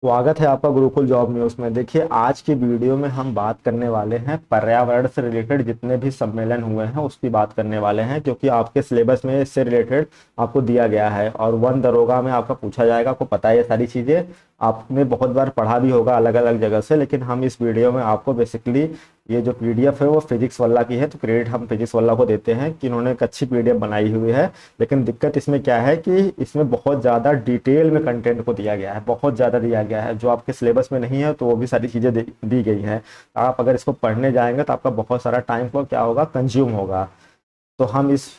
स्वागत है आपका गुरुकुल जॉब न्यूज़ में। देखिए, आज की वीडियो में हम बात करने वाले हैं पर्यावरण से रिलेटेड जितने भी सम्मेलन हुए हैं उसकी बात करने वाले हैं, क्योंकि आपके सिलेबस में इससे रिलेटेड आपको दिया गया है और वन दरोगा में आपका पूछा जाएगा। आपको पता है ये सारी चीज़ें, आपने बहुत बार पढ़ा भी होगा अलग अलग जगह से, लेकिन हम इस वीडियो में आपको बेसिकली ये जो पीडीएफ है वो फिजिक्स वाला की है, तो क्रेडिट हम फिजिक्स वाला को देते हैं कि इन्होंने एक अच्छी पीडीएफ बनाई हुई है। लेकिन दिक्कत इसमें क्या है कि इसमें बहुत ज़्यादा डिटेल में कंटेंट को दिया गया है, बहुत ज़्यादा दिया गया है जो आपके सिलेबस में नहीं है, तो वो भी सारी चीज़ें दी गई हैं। आप अगर इसको पढ़ने जाएंगे तो आपका बहुत सारा टाइम को क्या होगा, कंज्यूम होगा। तो हम इस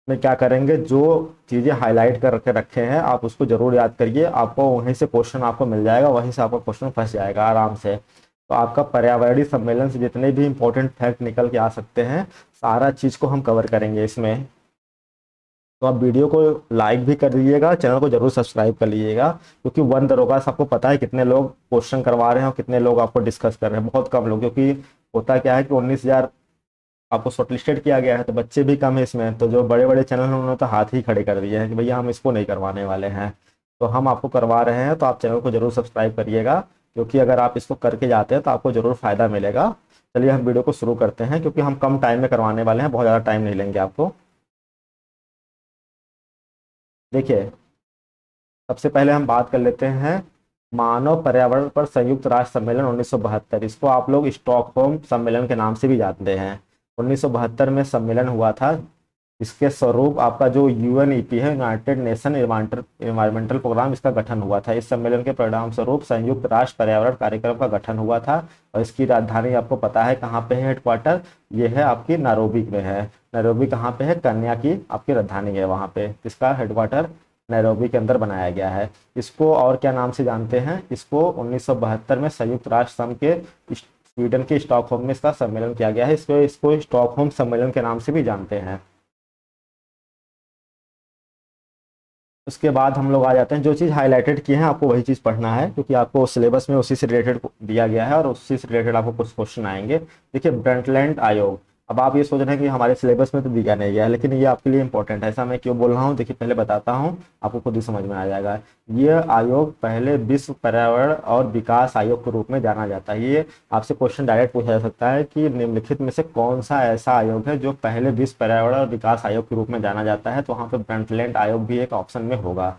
में क्या करेंगे, जो चीज़ें हाईलाइट करके रखे हैं आप उसको जरूर याद करिए। आपको वहीं से क्वेश्चन आपको मिल जाएगा, वहीं से आपका क्वेश्चन फंस जाएगा आराम से। तो आपका पर्यावरणीय सम्मेलन से जितने भी इंपॉर्टेंट फैक्ट निकल के आ सकते हैं, सारा चीज़ को हम कवर करेंगे इसमें। तो आप वीडियो को लाइक भी कर दीजिएगा, चैनल को जरूर सब्सक्राइब कर लीजिएगा, क्योंकि वन दरोगा से आपको पता है कितने लोग क्वेश्चन करवा रहे हैं और कितने लोग आपको डिस्कस कर रहे हैं। बहुत कम लोग, क्योंकि होता क्या है कि 19,000 आपको शॉर्टलिस्टेड किया गया है, तो बच्चे भी कम है इसमें। तो जो बड़े बड़े चैनल हैं उन्होंने तो हाथ ही खड़े कर दिए हैं कि भैया हम इसको नहीं करवाने वाले हैं। तो हम आपको करवा रहे हैं, तो आप चैनल को जरूर सब्सक्राइब करिएगा, क्योंकि अगर आप इसको करके जाते हैं तो आपको जरूर फायदा मिलेगा। चलिए हम वीडियो को शुरू करते हैं, क्योंकि हम कम टाइम में करवाने वाले हैं, बहुत ज़्यादा टाइम नहीं लेंगे आपको। देखिए, सबसे पहले हम बात कर लेते हैं मानव पर्यावरण पर संयुक्त राष्ट्र सम्मेलन 1972। इसको आप लोग स्टॉकहोम सम्मेलन के नाम से भी जानते हैं। 1972 में सम्मेलन हुआ था। इसके स्वरूप आपका जो यूएनईपी है, यूनाइटेड नेशन इन्वायरमेंटल प्रोग्राम, इसका गठन हुआ था। इस सम्मेलन के परिणाम स्वरूप संयुक्त राष्ट्र पर्यावरण कार्यक्रम का गठन हुआ था। और इसकी राजधानी आपको पता है कहाँ पे है, हेडक्वार्टर ये है आपकी नैरोबी में है। नैरोबी कहाँ पे है, कन्या की आपकी राजधानी है, वहाँ पे इसका हेडक्वार्टर नैरोबी के अंदर बनाया गया है। इसको और क्या नाम से जानते हैं, इसको 1972 में संयुक्त राष्ट्र संघ के स्वीडन के स्टॉकहोम में इसका सम्मेलन किया गया है। इसको इसको स्टॉकहोम सम्मेलन के नाम से भी जानते हैं। उसके बाद हम लोग आ जाते हैं, जो चीज़ हाईलाइटेड की है आपको वही चीज़ पढ़ना है, क्योंकि आपको सिलेबस में उसी से रिलेटेड दिया गया है और उसी से रिलेटेड आपको कुछ क्वेश्चन आएंगे। देखिए, ब्रंटलैंड आयोग। अब आप ये सोच रहे हैं कि हमारे सिलेबस में तो दिया नहीं गया है, लेकिन ये आपके लिए इंपॉर्टेंट है। ऐसा मैं क्यों बोल रहा हूँ, देखिए पहले बताता हूँ, आपको खुद ही समझ में आ जाएगा। ये आयोग पहले विश्व पर्यावरण और विकास आयोग के रूप में जाना जाता है। ये आपसे क्वेश्चन डायरेक्ट पूछा जा सकता है कि निम्नलिखित में से कौन सा ऐसा आयोग है जो पहले विश्व पर्यावरण और विकास आयोग के रूप में जाना जाता है, तो वहाँ पे ब्रंटलैंड आयोग भी एक ऑप्शन में होगा।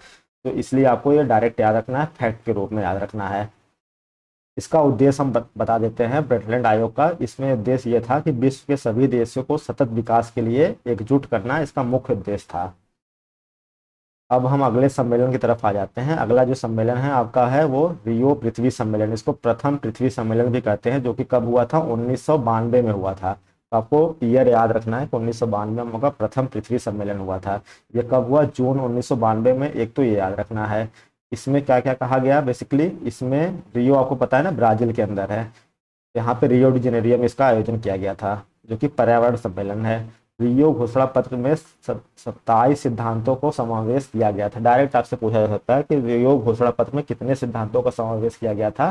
तो इसलिए आपको ये डायरेक्ट याद रखना है, फैक्ट के रूप में याद रखना है। इसका उद्देश्य हम बता देते हैं ब्रंटलैंड आयोग का। इसमें उद्देश्य ये था कि विश्व के सभी देशों को सतत विकास के लिए एकजुट करना इसका मुख्य उद्देश्य था। अब हम अगले सम्मेलन की तरफ आ जाते हैं। अगला जो सम्मेलन है आपका है वो रियो पृथ्वी सम्मेलन। इसको प्रथम पृथ्वी सम्मेलन भी कहते हैं, जो कि कब हुआ था, 1992 में हुआ था। तो आपको ईयर याद रखना है कि 1992 में का प्रथम पृथ्वी सम्मेलन हुआ था। ये कब हुआ, जून 1992 में। एक तो ये याद रखना है। इसमें क्या क्या कहा गया, बेसिकली इसमें रियो आपको पता है ना, ब्राजील के अंदर है। यहाँ पे रियो डी जेनेरियो में इसका आयोजन किया गया था, जो कि पर्यावरण सम्मेलन है। रियो घोषणा पत्र में 27 सिद्धांतों को समावेश किया गया था। डायरेक्ट आपसे पूछा जा सकता है कि रियो घोषणा पत्र में कितने सिद्धांतों का समावेश किया गया था।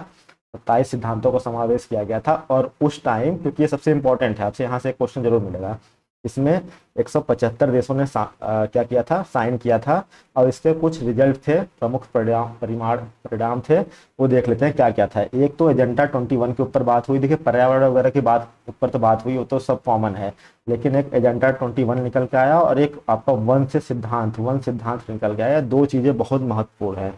27 सिद्धांतों का समावेश किया गया था। और उस टाइम, क्योंकि ये सबसे इंपॉर्टेंट है, आपसे यहाँ से एक क्वेश्चन जरूर मिलेगा। इसमें 175 देशों ने क्या किया था, साइन किया था। और इसके कुछ रिजल्ट थे, प्रमुख परिणाम थे, वो देख लेते हैं क्या क्या था। एक तो एजेंडा 21 के ऊपर बात हुई। देखिए, पर्यावरण वगैरह की बात ऊपर तो बात हुई, वो तो सब कॉमन है, लेकिन एक एजेंडा 21 निकल के आया और एक आपका वन सिद्धांत निकल के आया। दो चीजें बहुत महत्वपूर्ण है।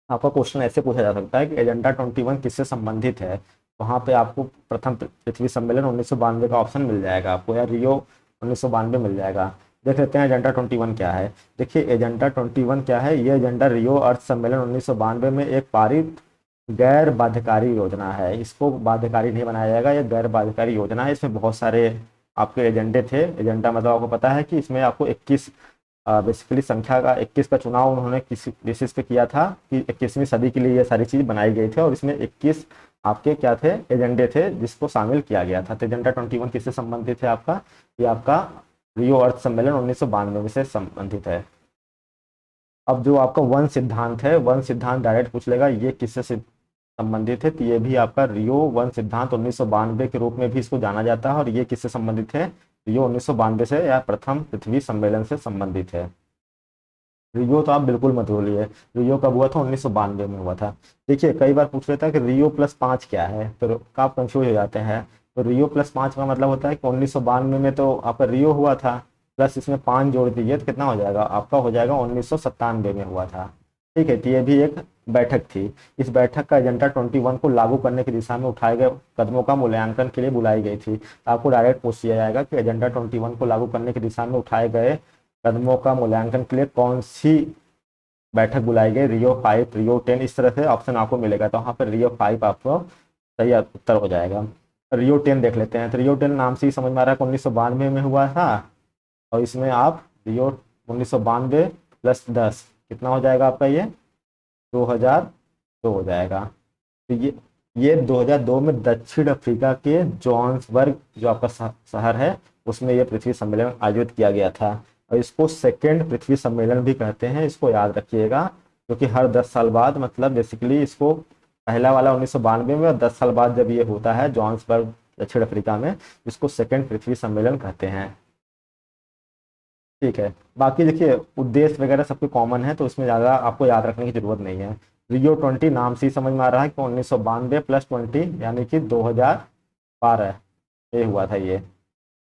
आपका क्वेश्चन ऐसे पूछा जा सकता है कि एजेंडा 21 किससे संबंधित है। वहां पे आपको प्रथम पृथ्वी सम्मेलन 1992 का ऑप्शन मिल जाएगा आपको, या रियो 1992 मिल जाएगा। देख लेते हैं एजेंडा 21 क्या है। देखिए, एजेंडा 21 क्या है, ये एजेंडा रियो अर्थ सम्मेलन 1992 में एक पारित गैर बाध्यकारी योजना है। इसको बाध्यकारी नहीं बनाया जाएगा, ये गैर बाध्यकारी योजना है। इसमें बहुत सारे आपके एजेंडे थे। एजेंडा मतलब आपको पता है कि इसमें आपको 21 बेसिकली संख्या का 21 का चुनाव उन्होंने किस बेसिस पे किया था कि 21वीं सदी के लिए ये सारी चीज बनाई गई थी। और इसमें 21 आपके क्या थे, एजेंडे थे, जिसको शामिल किया गया था। तो एजेंडा 21 किससे संबंधित है आपका, ये आपका रियो अर्थ सम्मेलन 1992 में से संबंधित है। अब जो आपका वन सिद्धांत है, वन सिद्धांत डायरेक्ट पूछ लेगा ये किससे संबंधित है, तो ये भी आपका रियो वन सिद्धांत 1992 के रूप में भी इसको जाना जाता है। और ये किससे संबंधित है, रियो 1992 से या प्रथम पृथ्वी सम्मेलन से संबंधित है। रियो तो आप बिल्कुल मत बोलिए। रियो कब हुआ था? 1992 में हुआ था। देखिए कई बार पूछ लेता है कि रियो प्लस 5 क्या है, तो आप कंफ्यूज हो जाते हैं। तो रियो प्लस 5 का मतलब होता है कि 1992 में तो आपका रियो हुआ था, प्लस इसमें 5 जोड़ दीजिए तो कितना हो जाएगा आपका? हो जाएगा 1997 में हुआ था। ठीक है, तो ये भी एक बैठक थी। इस बैठक का एजेंडा 21 को लागू करने की दिशा में उठाए गए कदमों का मूल्यांकन के लिए बुलाई गई थी। तो आपको डायरेक्ट पूछ लिया जाएगा कि एजेंडा 21 को लागू करने की दिशा में उठाए गए कदमों का मूल्यांकन के लिए कौन सी बैठक बुलाई गई? रियो 5, रियो 10, इस तरह से ऑप्शन आपको मिलेगा, तो वहाँ पर रियो 5 आपको सही उत्तर हो जाएगा। रियो 10 देख लेते हैं। तो रियो 10 नाम से ही समझ में आ रहा है कि 1992 में हुआ था, और इसमें आप रियो 1992 प्लस 10 कितना हो जाएगा आपका? ये 2002 हो जाएगा। तो ये 2002 में दक्षिण अफ्रीका के जोहान्सबर्ग जो आपका शहर है, उसमें ये पृथ्वी सम्मेलन आयोजित किया गया था। और इसको सेकेंड पृथ्वी सम्मेलन भी कहते हैं, इसको याद रखिएगा, क्योंकि हर 10 साल बाद, मतलब बेसिकली इसको पहला वाला 1992 में, और 10 साल बाद जब ये होता है जोहान्सबर्ग दक्षिण अफ्रीका में, इसको सेकेंड पृथ्वी सम्मेलन कहते हैं। ठीक है, बाकी देखिए उद्देश्य वगैरह सबके कॉमन है, तो इसमें ज़्यादा आपको याद रखने की जरूरत नहीं है। रियो 20 नाम से ही समझ में आ रहा है कि 1992 प्लस 20 यानी कि 2012 ये हुआ था ये।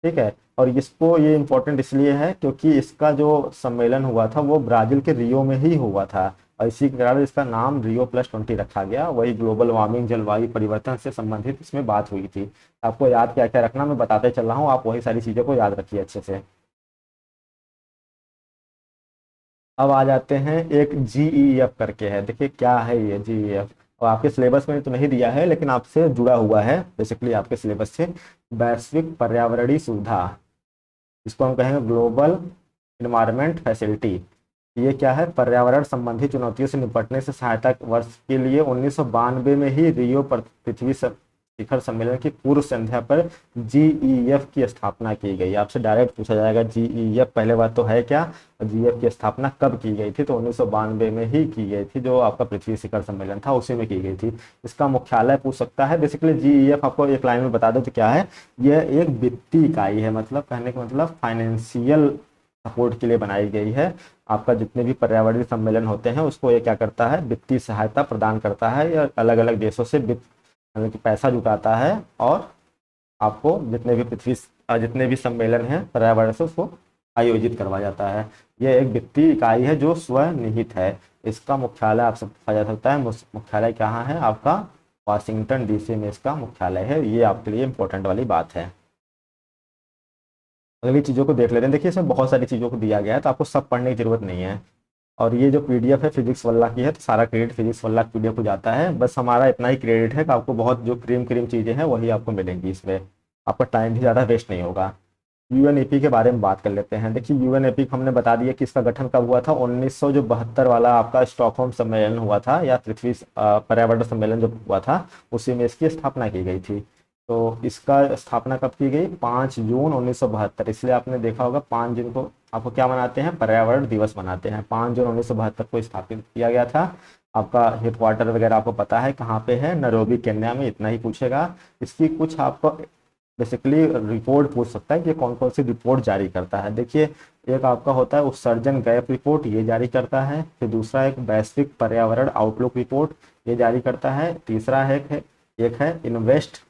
ठीक है, और इसको ये इम्पोर्टेंट इसलिए है क्योंकि इसका जो सम्मेलन हुआ था वो ब्राजील के रियो में ही हुआ था, और इसी के कारण इसका नाम रियो+20 रखा गया। वही ग्लोबल वार्मिंग, जलवायु परिवर्तन से संबंधित इसमें बात हुई थी। आपको याद क्या क्या रखना मैं बताते चल रहा हूँ, आप वही सारी चीज़ों को याद रखिए अच्छे से। अब आ जाते हैं, एक GEF करके है, देखिए क्या है ये GEF। और आपके सिलेबस में तो नहीं दिया है, लेकिन आपसे जुड़ा हुआ है बेसिकली आपके सिलेबस से। वैश्विक पर्यावरणीय सुविधा, इसको हम कहेंगे ग्लोबल इन्वायरमेंट फैसिलिटी। ये क्या है? पर्यावरण संबंधी चुनौतियों से निपटने से सहायता वर्ष के लिए 1992 में ही रियो पर पृथ्वी शिखर सम्मेलन की पूर्व संध्या पर GEF की स्थापना की गई। आपसे डायरेक्ट पूछा जाएगा GEF पहले बात तो है क्या, और GEF की स्थापना कब की गई थी? तो 1992 में ही की गई थी, जो आपका पृथ्वी शिखर सम्मेलन था उसी में की गई थी। इसका मुख्यालय पूछ सकता है। बेसिकली GEF आपको एक लाइन में बता दो तो क्या है, यह एक वित्तीय इकाई है, मतलब कहने का मतलब फाइनेंशियल सपोर्ट के लिए बनाई गई है। आपका जितने भी पर्यावरणीय सम्मेलन होते हैं उसको ये क्या करता है? वित्तीय सहायता प्रदान करता है, या अलग अलग देशों से वित्त मतलब कि पैसा जुटाता है, और आपको जितने भी सम्मेलन हैं पर्यावरण से उसको आयोजित करवाया जाता है। यह एक वित्तीय इकाई है जो स्वनिहित है। इसका मुख्यालय आपसे पूछा जा सकता है, मुख्यालय कहाँ है आपका? वाशिंगटन DC में इसका मुख्यालय है। ये आपके लिए इंपॉर्टेंट वाली बात है। अगली चीज़ों को देख लेते हैं। देखिए इसमें बहुत सारी चीज़ों को दिया गया है, तो आपको सब पढ़ने की जरूरत नहीं है। और ये जो PDF है फिजिक्स वाला की है, तो सारा क्रेडिट फिजिक्स वाला PDF को जाता है। बस हमारा इतना ही क्रेडिट है कि आपको बहुत जो क्रीम क्रीम चीज़ें हैं वही आपको मिलेंगी इसमें, आपका टाइम भी ज़्यादा वेस्ट नहीं होगा। UNEP के बारे में बात कर लेते हैं। देखिए UNEP को हमने बता दिया कि इसका गठन कब हुआ था। 1972 वाला आपका स्टॉकहोम सम्मेलन हुआ था, या पृथ्वी पर्यावरण सम्मेलन जो हुआ था उसी में इसकी स्थापना की गई थी। तो इसका स्थापना कब की गई? 5 जून 1972। इसलिए आपने देखा होगा 5 जून को आपको क्या मनाते हैं? पर्यावरण दिवस मनाते हैं। 5 जून 1972 को स्थापित किया गया था। आपका हेडक्वार्टर वगैरह आपको पता है कहाँ पे है? नैरोबी केन्या में, इतना ही पूछेगा। इसकी कुछ आपको बेसिकली रिपोर्ट पूछ सकता है कि कौन कौन सी रिपोर्ट जारी करता है। देखिए एक आपका होता है उत्सर्जन गैप रिपोर्ट, ये जारी करता है। फिर दूसरा एक वैश्विक पर्यावरण आउटलुक रिपोर्ट, ये जारी करता है। तीसरा है एक है invest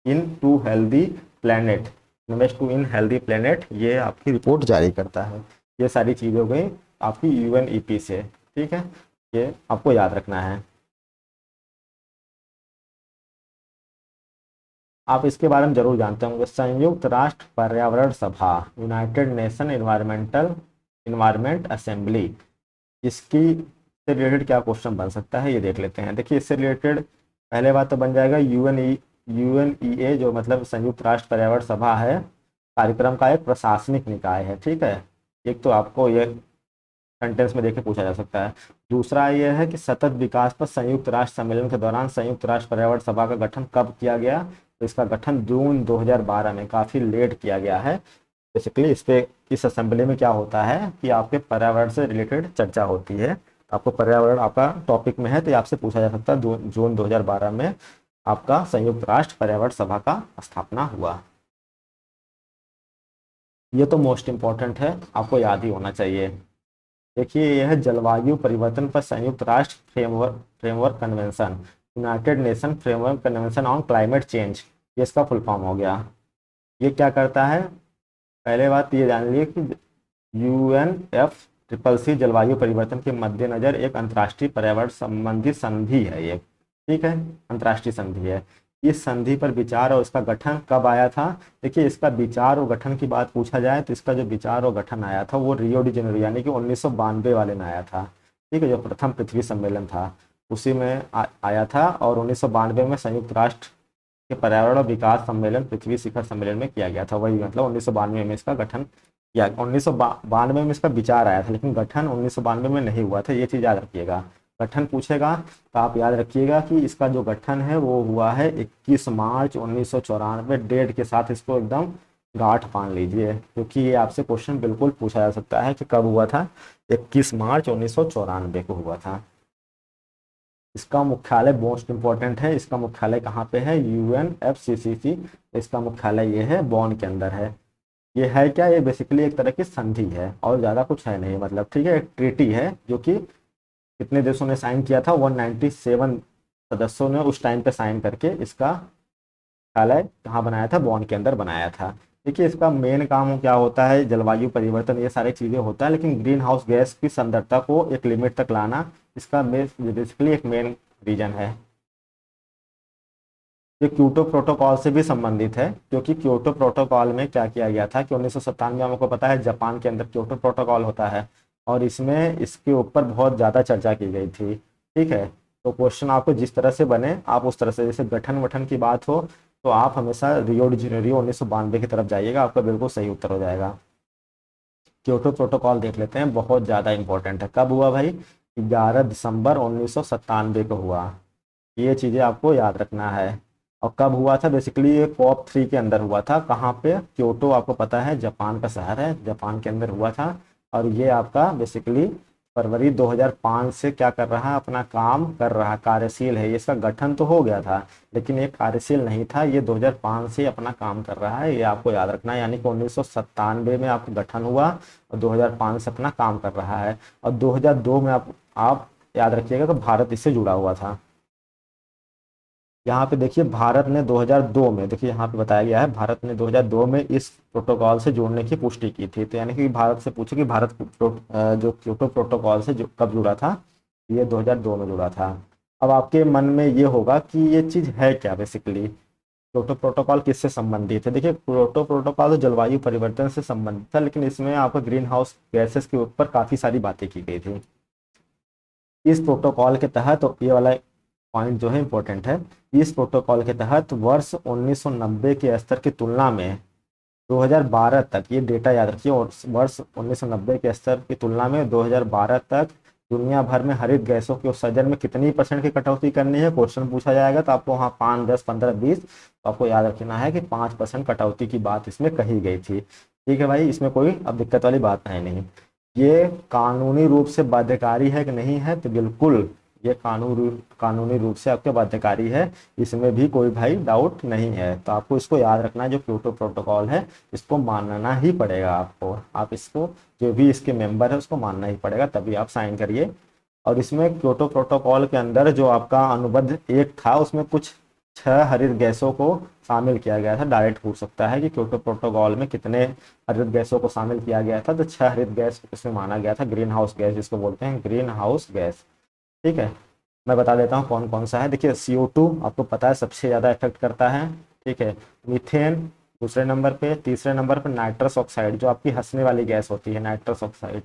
in to healthy planet, invest to in healthy planet, ये आपकी रिपोर्ट जारी करता है। ये सारी चीज़ हो गई आपकी UNEP से। ठीक है, ये आपको याद रखना है। आप इसके बारे में जरूर जानते होंगे, संयुक्त राष्ट्र पर्यावरण सभा, यूनाइटेड नेशन इन्वायरमेंट असेंबली। इसकी से रिलेटेड क्या क्वेश्चन बन सकता है ये देख लेते हैं। देखिए इससे रिलेटेड पहले बात तो बन जाएगा UNEA, जो मतलब संयुक्त राष्ट्र पर्यावरण सभा है, कार्यक्रम का एक प्रशासनिक निकाय है। ठीक है, एक तो आपको ये सेंटेंस में देखे पूछा जा सकता है। दूसरा ये है कि सतत विकास पर संयुक्त राष्ट्र सम्मेलन के दौरान संयुक्त राष्ट्र पर्यावरण सभा का गठन कब किया गया? तो इसका गठन जून 2012 में, काफ़ी लेट किया गया है। बेसिकली इस असेंबली में क्या होता है कि आपके पर्यावरण से रिलेटेड चर्चा होती है। आपको पर्यावरण आपका टॉपिक में है तो ये आपसे पूछा जा सकता है जून 2012 में आपका संयुक्त राष्ट्र पर्यावरण सभा का स्थापना हुआ। ये तो मोस्ट इंपॉर्टेंट है, आपको याद ही होना चाहिए। देखिए यह है जलवायु परिवर्तन पर संयुक्त राष्ट्र framework framework convention, United nation framework convention on climate change, ये इसका फुल फॉर्म हो गया। ये क्या करता है, पहले बात ये जान लीजिए कि UNFCCC जलवायु परिवर्तन के मद्देनजर एक अंतर्राष्ट्रीय पर्यावरण संबंधी संधि है ये, ठीक है, अंतर्राष्ट्रीय संधि है। इस संधि पर विचार और इसका गठन कब आया था? देखिए इसका विचार और गठन की बात पूछा जाए तो इसका जो विचार और गठन आया था वो रियो डी जेनेरो यानी कि 1992 वाले में आया था, ठीक है, जो प्रथम पृथ्वी सम्मेलन था उसी में आया था। और 1992 में संयुक्त राष्ट्र के पर्यावरण और विकास सम्मेलन पृथ्वी शिखर सम्मेलन में किया गया था, वही मतलब 1992 में इसका गठन किया। 1992 में इसका विचार आया था लेकिन गठन 1992 में नहीं हुआ था, ये चीज़ याद रखिएगा। गठन पूछेगा तो आप याद रखिएगा कि इसका जो गठन है वो हुआ है 21 मार्च 1994, डेट के साथ इसको एकदम गांठ बांध लीजिए क्योंकि ये आपसे क्वेश्चन बिल्कुल पूछा जा सकता है कि कब हुआ था। 21 मार्च 1994 को हुआ था। इसका मुख्यालय मोस्ट इंपॉर्टेंट है, इसका मुख्यालय कहाँ पे है? UNFCCC, इसका मुख्यालय ये है बॉन के अंदर है। ये है क्या? ये बेसिकली एक तरह की संधि है और ज़्यादा कुछ है नहीं, मतलब ठीक है, एक ट्रीटी है जो कि कितने देशों ने साइन किया था? 197 सदस्यों ने उस टाइम पे साइन करके इसका मुख्यालय कहाँ बनाया था? बॉन के अंदर बनाया था। देखिए इसका मेन काम क्या होता है? जलवायु परिवर्तन ये सारी चीज़ें होता है लेकिन ग्रीन हाउस गैस की सांद्रता को एक लिमिट तक लाना इसका बेसिकली एक मेन रीजन है। ये क्योटो प्रोटोकॉल से भी संबंधित है क्योंकि क्योटो प्रोटोकॉल में क्या किया गया था कि 1997 में हमको पता है जापान के अंदर क्योटो प्रोटोकॉल होता है और इसमें इसके ऊपर बहुत ज़्यादा चर्चा की गई थी, ठीक है। तो क्वेश्चन आपको जिस तरह से बने आप उस तरह से, जैसे गठन वठन की बात हो तो आप हमेशा रियो डी जेनेरो 1992 की तरफ जाइएगा, आपका बिल्कुल सही उत्तर हो जाएगा। क्योटो प्रोटोकॉल देख लेते हैं, बहुत ज़्यादा इंपॉर्टेंट है। कब हुआ भाई? 11 दिसंबर 1997 को हुआ। ये चीज़ें आपको याद रखना है। और कब हुआ था? बेसिकली ये COP3 के अंदर हुआ था। कहाँ पे? क्योटो आपको पता है जापान का शहर है, जापान के अंदर हुआ था। और ये आपका बेसिकली फरवरी 2005 से क्या कर रहा है? अपना काम कर रहा है, कार्यशील है। ये इसका गठन तो हो गया था लेकिन ये कार्यशील नहीं था, ये 2005 से अपना काम कर रहा है, ये आपको याद रखना है। यानी कि 1997 में आपका गठन हुआ और 2005 से अपना काम कर रहा है। और 2002 में आप याद रखिएगा तो भारत इससे जुड़ा हुआ था। यहाँ पे देखिए भारत ने 2002 में, देखिए यहाँ पे बताया गया है भारत ने 2002 में इस प्रोटोकॉल से जुड़ने की पुष्टि की थी। तो यानी कि भारत से पूछे कि भारत जो क्योटो प्रोटोकॉल से जो कब जुड़ा था? ये 2002 में जुड़ा था। अब आपके मन में ये होगा कि ये चीज़ है क्या बेसिकली, क्योटो प्रोटोकॉल किससे संबंधित है? देखिए क्योटो प्रोटोकॉल तो जलवायु परिवर्तन से संबंधित था लेकिन इसमें आपको ग्रीन हाउस गैसेस के ऊपर काफ़ी सारी बातें की गई थी। इस प्रोटोकॉल के तहत, तो ये वाला पॉइंट जो है इंपॉर्टेंट है, इस प्रोटोकॉल के तहत वर्ष 1990 के स्तर की तुलना में 2012 तक, ये डेटा याद रखिए, और वर्ष 1990 के स्तर की तुलना में 2012 तक दुनिया भर में हरित गैसों के उत्सर्जन में कितनी % की कटौती करनी है? क्वेश्चन पूछा जाएगा तो आपको वहाँ 5, 10, 15, 20, तो आपको याद रखना है कि 5% कटौती की बात इसमें कही गई थी, ठीक है भाई। इसमें कोई अब दिक्कत वाली बात है नहीं। ये कानूनी रूप से बाध्यकारी है कि नहीं है? तो बिल्कुल ये कानूनी रूप से आपके बाध्यकारी है, इसमें भी कोई भाई डाउट नहीं है। तो आपको इसको याद रखना है, जो क्योटो प्रोटोकॉल है इसको मानना ही पड़ेगा आपको। आप इसको, जो भी इसके मेंबर है उसको मानना ही पड़ेगा, तभी आप साइन करिए। और इसमें क्योटो प्रोटोकॉल के अंदर जो आपका अनुबंध 1 था उसमें कुछ 6 हरित गैसों को शामिल किया गया था। डायरेक्ट पूछ सकता है कि क्योटो प्रोटोकॉल में कितने हरित गैसों को शामिल किया गया था, तो 6 हरित गैस इसमें माना गया था, ग्रीन हाउस गैस जिसको बोलते हैं, ग्रीन हाउस गैस, ठीक है। मैं बता देता हूँ कौन कौन सा है। देखिए CO2 आपको पता है सबसे ज़्यादा इफेक्ट करता है, ठीक है। मीथेन दूसरे नंबर पे, तीसरे नंबर पे नाइट्रस ऑक्साइड जो आपकी हंसने वाली गैस होती है, नाइट्रस ऑक्साइड।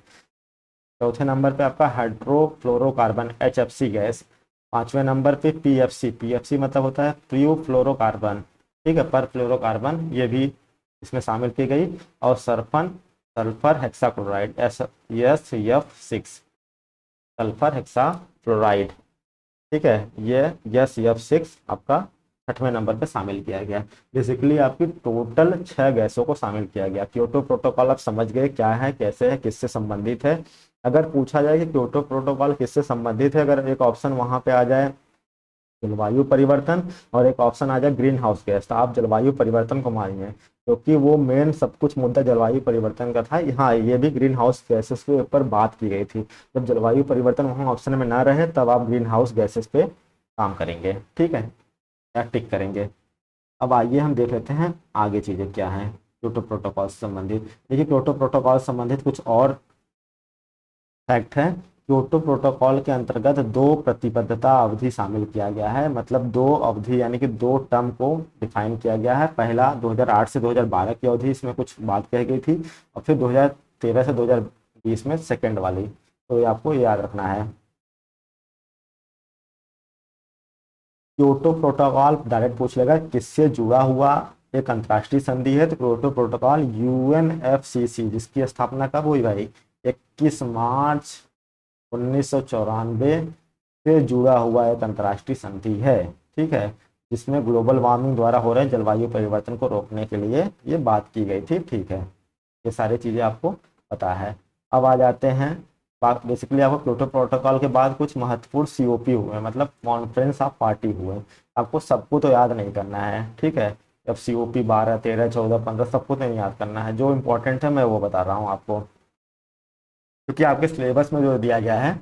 चौथे नंबर पे आपका हाइड्रोफ्लोरोकार्बन HFC गैस। पांचवें नंबर पे PFC मतलब होता है प्रू फ्लोरोकार्बन, ठीक है, पर फ्लोरोकार्बन, ये भी इसमें शामिल की गई। और sulphur hexachloride SF6, sulphur hexafluoride, ठीक है, ये SF6 आपका 6वें नंबर पे शामिल किया गया। बेसिकली आपकी टोटल 6 गैसों को शामिल किया गया। क्योटो प्रोटोकॉल आप समझ गए क्या है, कैसे है, किससे संबंधित है। अगर पूछा जाए कि क्योटो प्रोटोकॉल किससे संबंधित है, अगर एक ऑप्शन वहां पे आ जाए जलवायु परिवर्तन, और एक ऑप्शन आ जाए ग्रीन हाउस गैस, तो आप जलवायु परिवर्तन को मानिए, क्योंकि वो मेन सब कुछ मुद्दा जलवायु परिवर्तन का था। हाँ, ये भी ग्रीन हाउस गैसेस के ऊपर बात की गई थी। जब जलवायु परिवर्तन वहाँ ऑप्शन में ना रहे तब आप ग्रीन हाउस गैसेस पे काम करेंगे, ठीक है, या टिक करेंगे। अब आइए हम देख लेते हैं आगे चीजें क्या हैं क्योटो प्रोटोकॉल से संबंधित। देखिए, क्योटो प्रोटोकॉल से संबंधित कुछ और फैक्ट है। क्योटो प्रोटोकॉल के अंतर्गत दो प्रतिबद्धता अवधि शामिल किया गया है, मतलब दो अवधि यानी कि दो टर्म को डिफाइन किया गया है। पहला 2008 से 2012 की अवधि, इसमें कुछ बात कही गई थी, और फिर 2013 से 2020 में सेकेंड वाली, तो ये आपको याद रखना है। क्योटो प्रोटोकॉल डायरेक्ट पूछ लेगा किससे जुड़ा हुआ एक अंतर्राष्ट्रीय संधि है, तो क्योटो प्रोटोकॉल यूएनएफसीसी, जिसकी स्थापना कब हुई भाई, 21 मार्च 1994 से जुड़ा हुआ एक अंतर्राष्ट्रीय संधि है, ठीक है, जिसमें ग्लोबल वार्मिंग द्वारा हो रहे जलवायु परिवर्तन को रोकने के लिए ये बात की गई थी, ठीक है। ये सारी चीज़ें आपको पता है। अब आ जाते हैं बात, बेसिकली आपको क्योटो प्रोटोकॉल के बाद कुछ महत्वपूर्ण सीओपी हुए, मतलब कॉन्फ्रेंस ऑफ पार्टी हुए। आपको सबको तो याद नहीं करना है, ठीक है। अब सीओपी 12, 13, 14, 15 सबको तो नहीं याद करना है, जो इंपॉर्टेंट है मैं वो बता रहा हूँ आपको, क्योंकि आपके सिलेबस में जो दिया गया है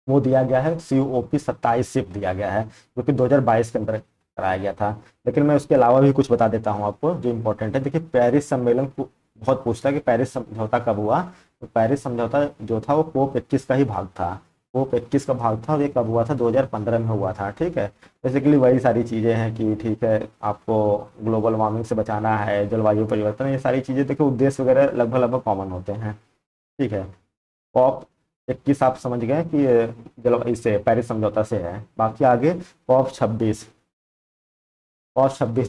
वो दिया गया है COP 27 शिफ्ट दिया गया है, जो कि 2022 के अंदर कराया गया था। लेकिन मैं उसके अलावा भी कुछ बता देता हूँ आपको जो इम्पोर्टेंट है। देखिए, पेरिस सम्मेलन को बहुत पूछता है कि पेरिस समझौता कब हुआ, तो पेरिस समझौता जो था वो COP 21 का ही भाग था। COP 21 का भाग था, और ये कब हुआ था, 2015 में हुआ था, ठीक है। बेसिकली वही सारी चीज़ें हैं कि ठीक है, आपको ग्लोबल वार्मिंग से बचाना है, जलवायु परिवर्तन, ये सारी चीज़ें देखिए उद्देश्य वगैरह लगभग लगभग कॉमन होते हैं, ठीक है। COP 21 आप समझ गए कि जल इससे पेरिस समझौता से है। बाकी आगे COP 26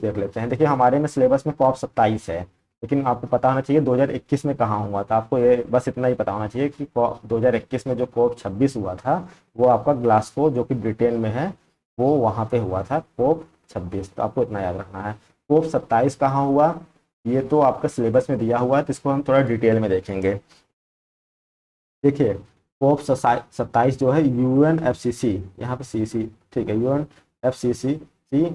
देख लेते हैं। देखिए, हमारे में सिलेबस में COP 27 है, लेकिन आपको पता होना चाहिए 2021 में कहाँ हुआ था। आपको ये बस इतना ही पता होना चाहिए कि 2021 में जो COP 26 हुआ था वो आपका ग्लासगो, जो कि ब्रिटेन में है, वो वहाँ पे हुआ था COP 26, तो आपको इतना याद रखना है। COP 27 कहाँ हुआ, ये तो आपका सिलेबस में दिया हुआ है, तो इसको हम थोड़ा डिटेल में देखेंगे। देखिए, COP 27 जो है UNFCC, यहाँ पे CC, ठीक है, UNFCC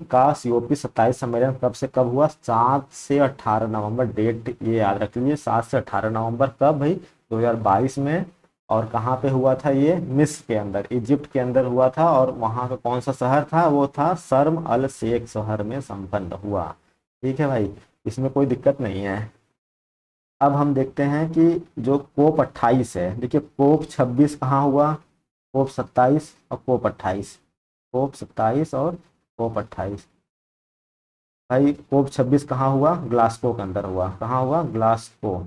का COP 27 सम्मेलन कब से कब हुआ, 7 से 18 नवंबर, डेट ये याद रख लीजिए, 7 से 18 नवंबर, कब भाई, 2022 में। और कहाँ पे हुआ था ये, मिस्र के अंदर, इजिप्ट के अंदर हुआ था, और वहाँ का कौन सा शहर था, वो था शर्म अल शेख शहर में संपन्न हुआ, ठीक है भाई, इसमें कोई दिक्कत नहीं है। अब हम देखते हैं कि जो COP 28 है, देखिए COP 26 कहाँ हुआ, COP 27 और COP 28, COP 27 और COP 28। भाई COP 26 कहाँ हुआ, ग्लासगो के अंदर हुआ, कहाँ हुआ, ग्लासगो,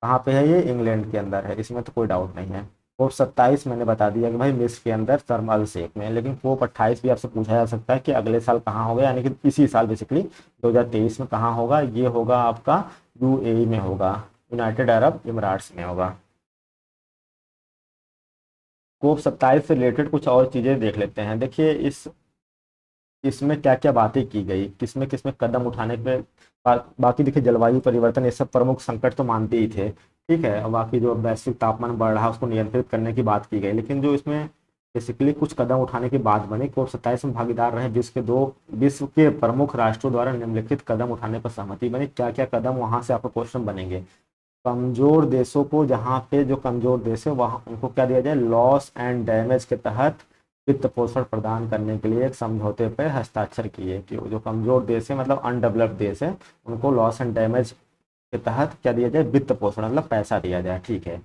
कहाँ पे है ये, इंग्लैंड के अंदर है, इसमें तो कोई डाउट नहीं है। COP 27 मैंने बता दिया कि भाई मिस्र के अंदर शर्म शेख में, लेकिन COP 28 भी आपसे पूछा जा सकता है कि अगले साल कहाँ होगा, यानी कि इसी साल बेसिकली 2023 में कहाँ होगा, ये होगा आपका UAE में होगा, यूनाइटेड अरब इमराट्स में होगा। COP 27 से रिलेटेड कुछ और चीज़ें देख लेते हैं। देखिए, इसमें क्या क्या बातें की गई, किसमें किसमें कदम उठाने पे बाकी देखिए, जलवायु परिवर्तन ये सब प्रमुख संकट तो मानते ही थे, ठीक है, और बाकी जो वैश्विक तापमान बढ़ रहा है उसको नियंत्रित करने की बात की गई, लेकिन जो इसमें बेसिकली कुछ कदम उठाने की बात बनी, COP 27 में भागीदार रहे विश्व के प्रमुख राष्ट्रों द्वारा निम्नलिखित कदम उठाने पर सहमति बनी। क्या क्या कदम, वहां से आपको क्वेश्चन बनेंगे। कमजोर देशों को, जहाँ पे जो कमजोर देश है वहाँ उनको क्या दिया जाए, लॉस एंड डैमेज के तहत वित्त पोषण प्रदान करने के लिए एक समझौते पर हस्ताक्षर किए, कि जो कमजोर देश है मतलब अनडेवलप्ड देश है, उनको लॉस एंड डैमेज के तहत क्या दिया जाए, वित्त पोषण मतलब पैसा दिया जाए, ठीक है।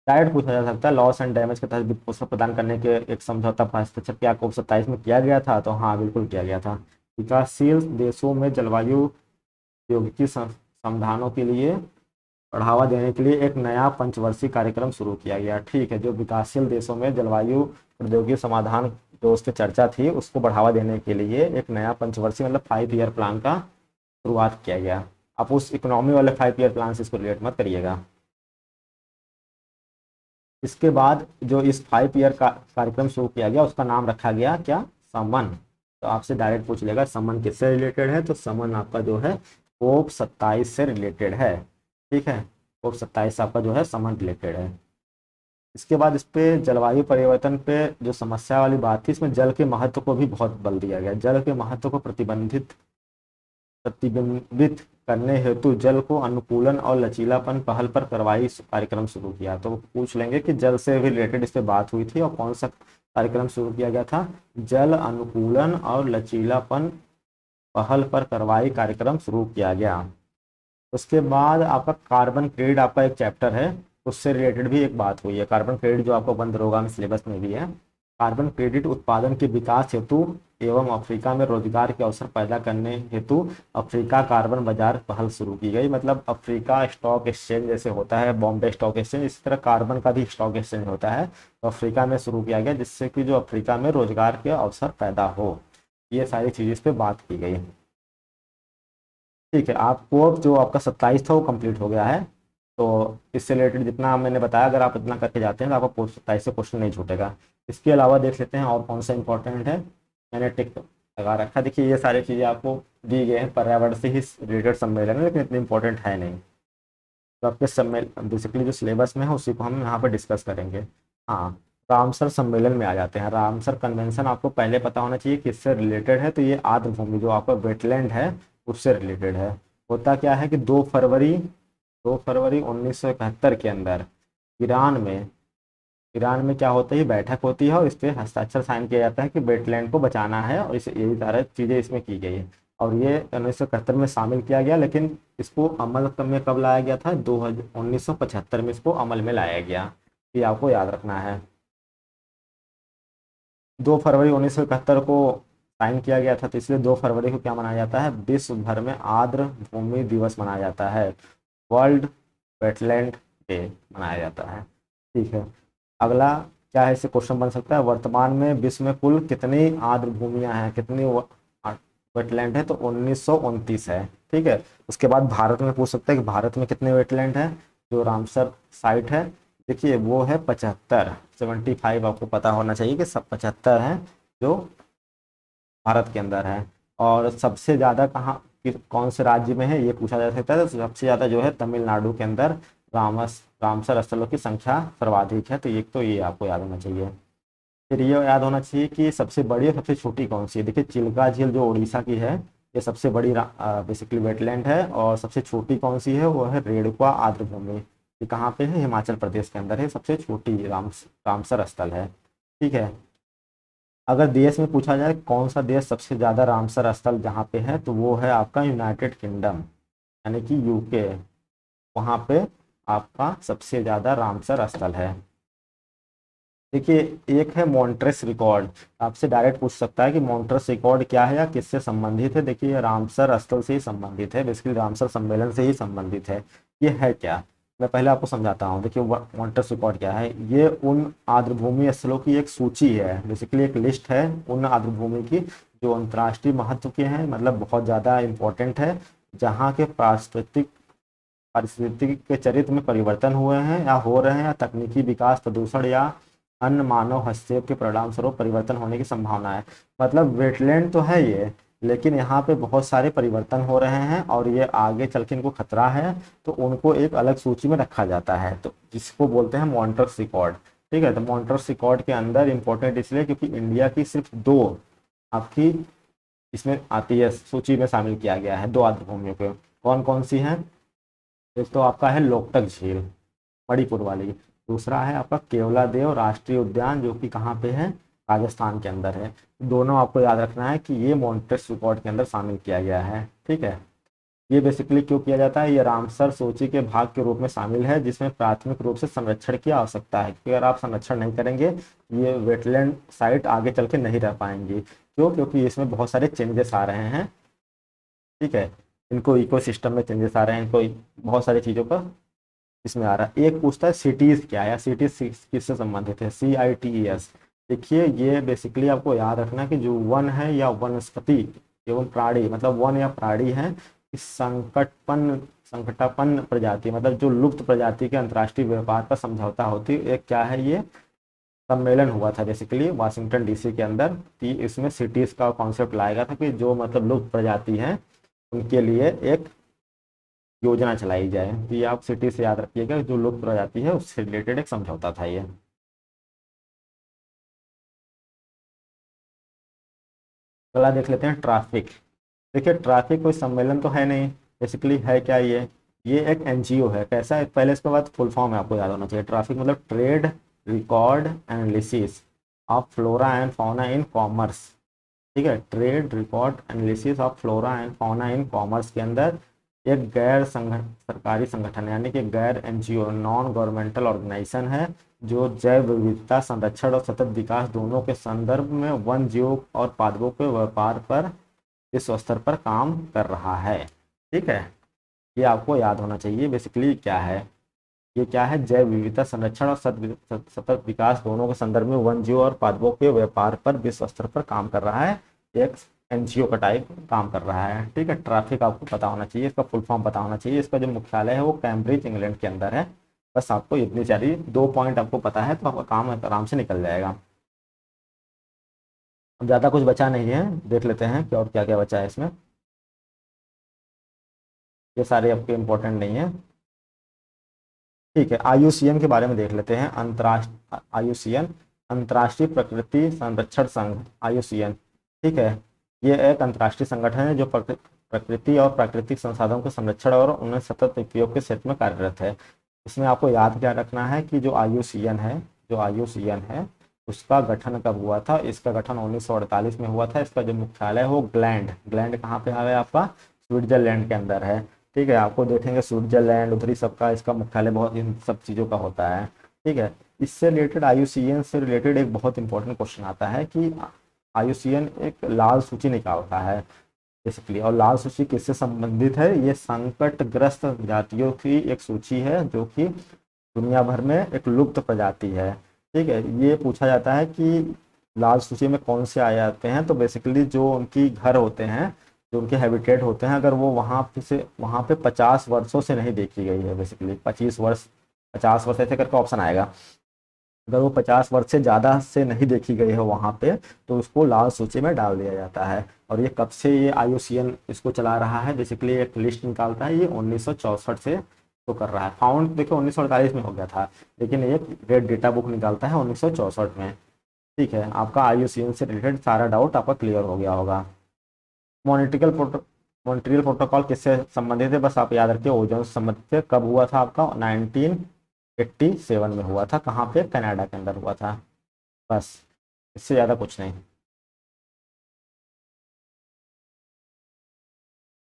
डायरेक्ट पूछा जा सकता है, लॉस एंड डैमेज के तहत वित्त पोषण प्रदान करने के एक समझौता पर हस्ताक्षर क्या COP 27 में किया गया था, तो हाँ बिल्कुल किया गया था। विकासशील देशों में जलवायु प्रौद्योगिकी समाधानों के लिए बढ़ावा देने के लिए एक नया पंचवर्षीय कार्यक्रम शुरू किया गया, ठीक है। जो विकासशील देशों में जलवायु प्रौद्योगिकी समाधान जो उस पर चर्चा थी उसको बढ़ावा देने के लिए एक नया पंचवर्षीय मतलब 5 ईयर प्लान का शुरुआत किया गया। आप उस इकोनॉमी वाले 5 ईयर प्लान से इसको रिलेट मत करिएगा। इसके बाद जो इस 5 ईयर का कार्यक्रम शुरू किया गया उसका नाम रखा गया क्या, समन। तो आपसे डायरेक्ट पूछ लेगा समन किससे रिलेटेड है, तो समन आपका जो है COP 27 से रिलेटेड है, ठीक है। COP 27 आपका जो है समन रिलेटेड है। इसके बाद इस पे जलवायु परिवर्तन पे जो समस्या वाली बात थी, इसमें जल के महत्व को भी बहुत बल दिया गया। जल के महत्व को प्रतिबिंबित करने हेतु जल को अनुकूलन और लचीलापन पहल पर कार्रवाई कार्यक्रम शुरू किया। तो पूछ लेंगे कि जल से भी रिलेटेड इस पे बात हुई थी और कौन सा कार्यक्रम शुरू किया गया था। जल अनुकूलन और लचीलापन पहल पर कार्रवाई कार्यक्रम शुरू किया गया। उसके बाद आपका कार्बन क्रेडिट आपका एक चैप्टर है, उससे रिलेटेड भी एक बात हुई है। कार्बन क्रेडिट जो आपको बंद दरोगा में सिलेबस में भी है। कार्बन क्रेडिट उत्पादन के विकास हेतु एवं अफ्रीका में रोजगार के अवसर पैदा करने हेतु अफ्रीका कार्बन बाजार पहल शुरू की गई। मतलब अफ्रीका स्टॉक एक्सचेंज जैसे होता है बॉम्बे स्टॉक एक्सचेंज, इसी तरह कार्बन का भी स्टॉक एक्सचेंज होता है, तो अफ्रीका में शुरू किया गया, जिससे कि जो अफ्रीका में रोजगार के अवसर पैदा हो। ये सारी चीज़ इस पर बात की गई। ठीक है, आपको अब जो आपका 27 था वो कंप्लीट हो गया है। तो इससे रिलेटेड जितना मैंने बताया, अगर आप इतना करके जाते हैं तो आपका 27 से क्वेश्चन नहीं छूटेगा। इसके अलावा देख लेते हैं और कौन सा इंपॉर्टेंट है। मैंने टिक लगा रखा। देखिए ये सारी चीज़ें आपको दी गई हैं, पर्यावरण से ही रिलेटेड सम्मेलन है, लेकिन इतनी इंपॉर्टेंट है नहीं। तो आपके सम्मेलन बेसिकली जो सिलेबस में है उसी को हम यहाँ पर डिस्कस करेंगे। हाँ, रामसर सम्मेलन में आ जाते हैं। रामसर कन्वेंशन आपको पहले पता होना चाहिए किससे रिलेटेड है। तो ये आर्द्र भूमि जो आपका वेटलैंड है उससे रिलेटेड है। होता क्या है कि 2 फरवरी 1971 के अंदर ईरान में क्या होता है, बैठक होती है और इस पे हस्ताक्षर साइन किया जाता है कि वेटलैंड को बचाना है, और इसे यही सारी चीज़ें इसमें की गई है। और ये 1971 में शामिल किया गया, लेकिन इसको अमल में कब लाया गया था, 1975 में इसको अमल में लाया गया। ये आपको याद रखना है। 2 फरवरी 1971 को साइन किया गया था, तो इसलिए 2 फरवरी को क्या मनाया जाता है, विश्व भर में आर्द्र भूमि दिवस मनाया जाता है, वर्ल्ड वेटलैंड डे मनाया जाता है। ठीक है, अगला क्या है, इससे क्वेश्चन बन सकता है, वर्तमान में विश्व में कुल कितनी आर्द्र भूमियां हैं, कितनी वेटलैंड है, तो 1929 है। ठीक है, उसके बाद भारत में पूछ सकता है कि भारत में कितने वेटलैंड है। जो रामसर साइट है देखिए वो है 75, 75 आपको पता होना चाहिए कि सब 75 हैं जो भारत के अंदर है। और सबसे ज़्यादा कहाँ कौन से राज्य में है ये पूछा जा सकता है, तो सबसे ज़्यादा जो है तमिलनाडु के अंदर रामसर स्थलों की संख्या सर्वाधिक है। तो एक तो ये आपको याद होना चाहिए। फिर ये याद होना चाहिए कि सबसे बड़ी और सबसे छोटी कौन सी है। देखिए चिल्का झील जो उड़ीसा की है ये सबसे बड़ी बेसिकली वेटलैंड है, और सबसे छोटी कौन सी है वो है रेणुका आर्द्र भूमि। ये कहाँ पे है, हिमाचल प्रदेश के अंदर है, सबसे छोटी रामसर स्थल है। ठीक है, अगर देश में पूछा जाए कौन सा देश सबसे ज़्यादा रामसर स्थल जहाँ पे है, तो वो है आपका यूनाइटेड किंगडम, यानी कि यूके। वहाँ पे आपका सबसे ज़्यादा रामसर स्थल है। देखिए एक है मॉन्ट्रेस रिकॉर्ड, आपसे डायरेक्ट पूछ सकता है कि मॉन्ट्रेस रिकॉर्ड क्या है या किससे संबंधित है। देखिए ये रामसर स्थल से ही संबंधित है, बेसिकली रामसर सम्मेलन से ही संबंधित है। ये है क्या, मैं पहले आपको समझाता हूँ। देखिए मॉन्ट्रेस रिकॉर्ड क्या है, ये उन आर्द्रभूमि स्थलों की एक सूची है, बेसिकली एक लिस्ट है उन आर्द्रभूमि की जो अंतर्राष्ट्रीय महत्व के हैं, मतलब बहुत ज़्यादा इंपॉर्टेंट है, जहाँ के पारिस्थितिक के चरित्र में परिवर्तन हुए हैं या हो रहे हैं, या तकनीकी विकास, प्रदूषण या अन्य मानव हस्तक्षेप के परिणाम स्वरूप परिवर्तन होने की संभावना है। मतलब वेटलैंड तो है ये, लेकिन यहाँ पे बहुत सारे परिवर्तन हो रहे हैं और ये आगे चल के इनको खतरा है, तो उनको एक अलग सूची में रखा जाता है, तो जिसको बोलते हैं मॉन्ट्रेस रिकॉर्ड। ठीक है, तो मॉन्ट्रेस रिकॉर्ड के अंदर इंपॉर्टेंट इसलिए क्योंकि इंडिया की सिर्फ 2 आपकी इसमें आती है, सूची में शामिल किया गया है 2 आर्द्रभूमियों को। कौन कौन सी हैं, एक तो आपका है लोकटक झील मणिपुर वाली, दूसरा है आपका केवलादेव राष्ट्रीय उद्यान जो कि कहाँ पे है, राजस्थान के अंदर है। दोनों आपको याद रखना है कि ये मॉन्ट्रेस रिकॉर्ड के अंदर शामिल किया गया है। ठीक है, ये बेसिकली क्यों किया जाता है, ये रामसर सूची के भाग के रूप में शामिल है, जिसमें प्राथमिक रूप से संरक्षण की आवश्यकता है, क्योंकि अगर आप संरक्षण नहीं करेंगे ये वेटलैंड साइट आगे चल के नहीं रह पाएंगी। क्यों, क्योंकि इसमें बहुत सारे चेंजेस आ रहे हैं। ठीक है, इनको इकोसिस्टम में चेंजेस आ रहे हैं, इनको बहुत सारी चीज़ों का इसमें आ रहा है। एक पूछता है सिटीज क्या है, या सिटीज किससे संबंधित है, CITES। देखिए ये बेसिकली आपको याद रखना कि जो वन है या वनस्पति एवं प्राणी, मतलब वन या प्राणी है, इस संकटापन्न प्रजाति, मतलब जो लुप्त प्रजाति के अंतर्राष्ट्रीय व्यापार पर समझौता होती है, एक क्या है, ये सम्मेलन हुआ था बेसिकली वाशिंगटन DC के अंदर। इसमें सिटीज का कॉन्सेप्ट लाया गया था कि जो मतलब लुप्त प्रजाति है उनके लिए एक योजना चलाई जाए। तो ये आप सिटी से याद रखिएगा, जो लुप्त प्रजाति है उससे रिलेटेड एक समझौता था ये। अगला देख लेते हैं ट्रैफिक। देखिए ट्रैफिक कोई सम्मेलन तो है नहीं, बेसिकली है क्या ये एक एनजीओ है। कैसा है, पहले इसके बाद फुल फॉर्म है आपको याद होना चाहिए। ट्रैफिक मतलब trade record analysis of flora and fauna in commerce. ठीक है, trade record analysis of flora and fauna in commerce के अंदर एक गैर सरकारी संगठन यानी कि गैर एनजीओ नॉन गवर्नमेंटल ऑर्गेनाइजेशन है जो जैव विविधता संरक्षण और सतत विकास दोनों के संदर्भ में वन जीव और पादपों के व्यापार पर विश्व स्तर पर काम कर रहा है। ठीक है, ये आपको याद होना चाहिए। बेसिकली क्या है, ये क्या है, जैव विविधता संरक्षण और सतत विकास दोनों के संदर्भ में वन जीव और पादपों के व्यापार पर विश्व स्तर पर काम कर रहा है। एक एनजीओ का टाइप काम कर रहा है। ठीक है, ट्रैफिक आपको पता होना चाहिए, इसका फुल फॉर्म पता होना चाहिए। इसका जो मुख्यालय है वो कैम्ब्रिज इंग्लैंड के अंदर है। बस आपको इतनी सारी 2 पॉइंट आपको पता है तो आपका काम आराम से निकल जाएगा। अब ज़्यादा कुछ बचा नहीं है, देख लेते हैं कि और क्या क्या बचा है इसमें। ये सारे आपके इम्पोर्टेंट नहीं है। ठीक है, आईयूसीएन के बारे में देख लेते हैं। अंतर्राष्ट्रीय आईयूसीएन अंतर्राष्ट्रीय प्रकृति संरक्षण संघ आईयूसीएन। ठीक है, ये एक अंतर्राष्ट्रीय संगठन है जो प्रकृति और प्राकृतिक संसाधनों के संरक्षण और उन्हें सतत उपयोग के क्षेत्र में कार्यरत है। इसमें आपको याद क्या रखना है कि जो आईयूसीएन है उसका गठन कब हुआ था। इसका गठन 1948 में हुआ था। इसका जो मुख्यालय है वो ग्लैंड कहाँ पे है आपका, स्विट्जरलैंड के अंदर है। ठीक है, आपको देखेंगे स्विट्जरलैंड उधरी सबका इसका मुख्यालय बहुत इन सब चीज़ों का होता है। ठीक है, इससे रिलेटेड आईयूसीएन से रिलेटेड एक बहुत इंपॉर्टेंट क्वेश्चन आता है कि आईयूसीएन एक लाल सूची निकालता है बेसिकली, और लाल सूची किससे संबंधित है, ये संकटग्रस्त जातियों की एक सूची है जो कि दुनिया भर में एक लुप्त प्रजाति है। ठीक है, ये पूछा जाता है कि लाल सूची में कौन से आ जाते हैं, तो बेसिकली जो उनकी घर होते हैं, जो उनके हैबिटेट होते हैं, अगर वो वहाँ पे 50 वर्षों से नहीं देखी गई है, बेसिकली 25 वर्ष 50 वर्ष ऐसे करके ऑप्शन आएगा। अगर वो 50 वर्ष से ज़्यादा से नहीं देखी गई है वहाँ पे तो उसको लाल सूची में डाल दिया जाता है। और ये कब से ये आईयूसीएन इसको चला रहा है, बेसिकली एक लिस्ट निकालता है। ये 1964 से तो कर रहा है। फाउंड देखो 1948 में हो गया था, लेकिन ये रेड डेटा बुक निकालता है 1964 में। ठीक है, आपका आईयूसीएन से रिलेटेड सारा डाउट आपका क्लियर हो गया होगा। मॉन्ट्रियल प्रोटोकॉल किससे संबंधित है, बस आप याद रखिए ओजोन से संबंधित है। कब हुआ था आपका, 1987 में हुआ था। कहाँ पे, कनाडा के अंदर हुआ था। बस, इससे ज़्यादा कुछ नहीं।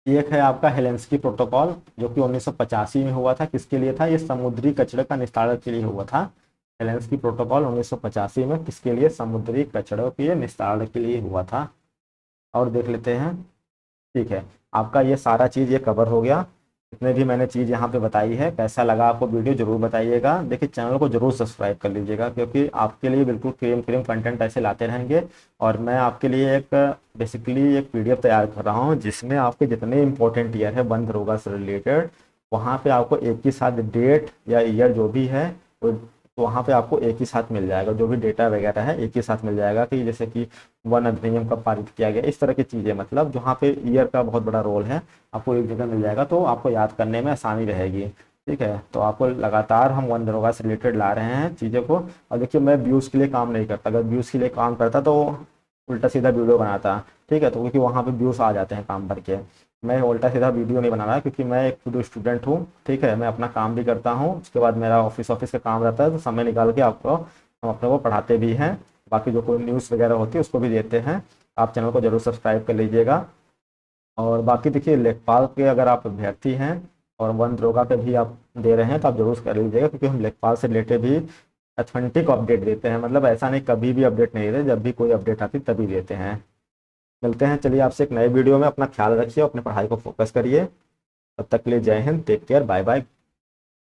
एक है आपका हेलेंस्की प्रोटोकॉल जो कि 1985 में हुआ था। किसके लिए था, ये समुद्री कचरे का निस्तारण के लिए हुआ था। हेलेंस्की प्रोटोकॉल 1985 में किसके लिए, समुद्री कचड़ों के निस्तारण के लिए हुआ था। और देख लेते हैं। ठीक है, आपका ये सारा चीज़ ये कवर हो गया। जितने भी मैंने चीज़ यहाँ पे बताई है, कैसा लगा आपको वीडियो जरूर बताइएगा। देखिए चैनल को जरूर सब्सक्राइब कर लीजिएगा क्योंकि आपके लिए बिल्कुल क्रीम कंटेंट ऐसे लाते रहेंगे। और मैं आपके लिए एक बेसिकली एक पीडीएफ तैयार कर रहा हूँ जिसमें आपके जितने इंपॉर्टेंट ईयर है वन दरोगा से रिलेटेड, वहाँ पे आपको एक ही साथ डेट या ईयर जो भी है तो वहाँ पे आपको एक ही साथ मिल जाएगा। जो भी डेटा वगैरह है एक ही साथ मिल जाएगा कि जैसे कि वन अधिनियम कब पारित किया गया, इस तरह की चीज़ें, मतलब जहाँ पे ईयर का बहुत बड़ा रोल है आपको एक जगह मिल जाएगा तो आपको याद करने में आसानी रहेगी। ठीक है, तो आपको लगातार हम वन दरोगा से रिलेटेड ला रहे हैं चीज़ों को। और देखिए मैं व्यूज़ के लिए काम नहीं करता, अगर व्यूज़ के लिए काम करता तो उल्टा सीधा वीडियो बनाता। ठीक है, तो क्योंकि वहाँ पे व्यूज़ आ जाते हैं काम भर के। मैं उल्टा सीधा वीडियो नहीं बना रहा क्योंकि मैं एक खुद स्टूडेंट हूँ। ठीक है, मैं अपना काम भी करता हूँ, उसके बाद मेरा ऑफिस का काम रहता है, तो समय निकाल के आपको हम अपने को पढ़ाते भी हैं। बाकी जो कोई न्यूज़ वगैरह होती है उसको भी देते हैं। आप चैनल को जरूर सब्सक्राइब कर लीजिएगा। और बाकी देखिए लेखपाल के अगर आप अभ्यर्थी हैं और वन दरोगा पे भी आप दे रहे हैं तो आप जरूर कर लीजिएगा क्योंकि हम लेखपाल से रिलेटेड भी अथेंटिक अपडेट देते हैं। मतलब ऐसा नहीं कभी भी अपडेट नहीं देते, जब भी कोई अपडेट आती तभी देते हैं। मिलते हैं चलिए आपसे एक नए वीडियो में। अपना ख्याल रखिए, अपने पढ़ाई को फोकस करिए। तब तक के लिए जय हिंद, टेक केयर, बाय बाय।